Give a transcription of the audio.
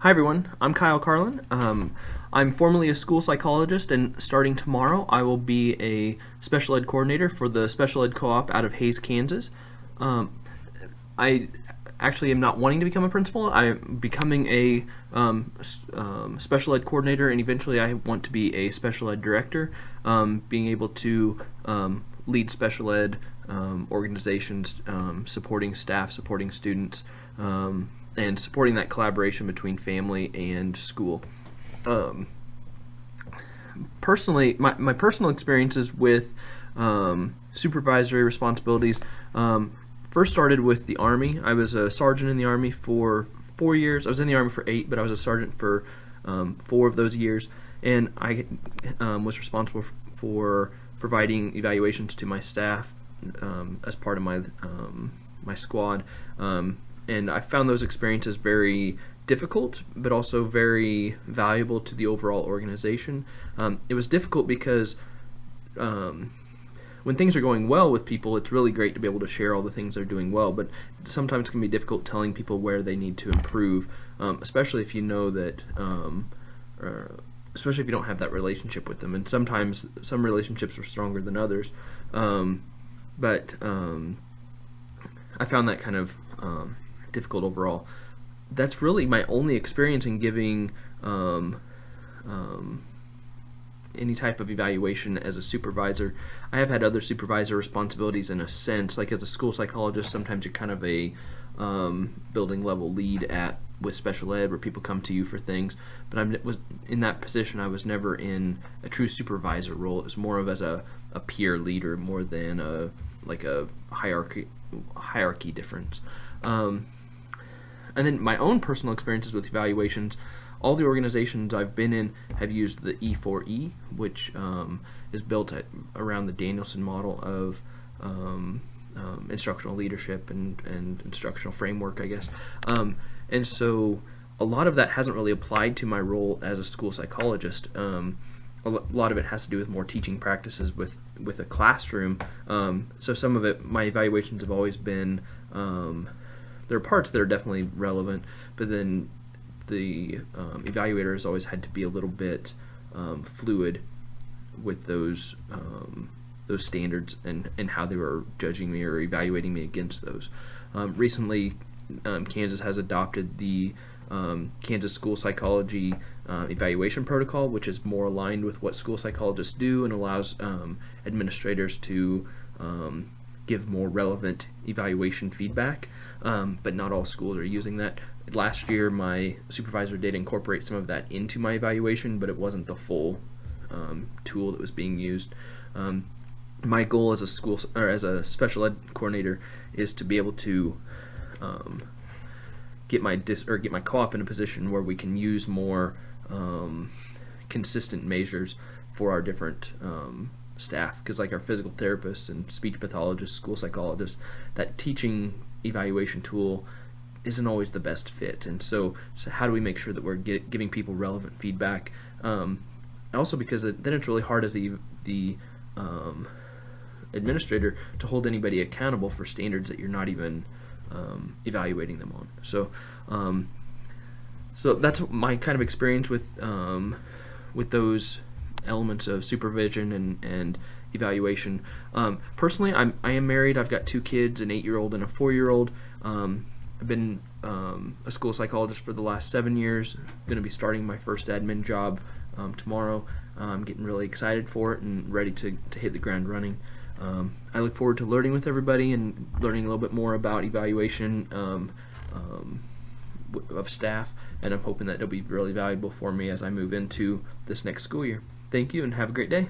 Hi everyone, I'm Kyle Carlin. I'm formerly a school psychologist, and starting tomorrow, I will be a special ed coordinator for the special ed co-op out of Hays, Kansas. Um, I actually am not wanting to become a principal. I'm becoming a special ed coordinator, and eventually I want to be a special ed director, being able to lead special ed organizations, supporting staff, supporting students, and supporting that collaboration between family and school. Um, Personally, my personal experiences with supervisory responsibilities first started with the Army. I was a sergeant in the Army for 4 years. I was in the Army for 8, but I was a sergeant for 4 of those years, and I was responsible for providing evaluations to my staff as part of my squad. And I found those experiences very difficult, but also very valuable to the overall organization. It was difficult because when things are going well with people, it's really great to be able to share all the things they're doing well, but sometimes it can be difficult telling people where they need to improve, especially if you know that, especially if you don't have that relationship with them. And sometimes some relationships are stronger than others, but I found that kind of difficult overall. That's really my only experience in giving any type of evaluation as a supervisor. I have had other supervisor responsibilities in a sense, like as a school psychologist, sometimes you're kind of a building level lead with special ed where people come to you for things, but I was in that position. I was never in a true supervisor role. It was more of as a peer leader more than a hierarchy difference. And then my own personal experiences with evaluations, all the organizations I've been in have used the E4E, which is built around the Danielson model of instructional leadership and instructional framework, I guess. And so a lot of that hasn't really applied to my role as a school psychologist. A lot of it has to do with more teaching practices with a classroom. So some of it, my evaluations have always been, there are parts that are definitely relevant, but then the evaluator has always had to be a little bit fluid with those standards and how they were judging me or evaluating me against those. Recently, Kansas has adopted the Kansas School Psychology Evaluation Protocol, which is more aligned with what school psychologists do and allows administrators to give more relevant evaluation feedback, but not all schools are using that. Last year, my supervisor did incorporate some of that into my evaluation, but it wasn't the full tool that was being used. My goal as a special ed coordinator is to be able to get my co-op in a position where we can use more consistent measures for our different staff, because like our physical therapists and speech pathologists, school psychologists, that teaching evaluation tool isn't always the best fit. And so how do we make sure that we're giving people relevant feedback? Also, because then it's really hard as the administrator to hold anybody accountable for standards that you're not even evaluating them on. So that's my kind of experience with those elements of supervision and evaluation. Personally, I am married. I've got 2 kids, an 8-year-old and a 4-year-old. I've been a school psychologist for the last 7 years. I'm going to be starting my first admin job tomorrow. I'm getting really excited for it and ready to hit the ground running. I look forward to learning with everybody and learning a little bit more about evaluation of staff, and I'm hoping that it'll be really valuable for me as I move into this next school year. Thank you and have a great day.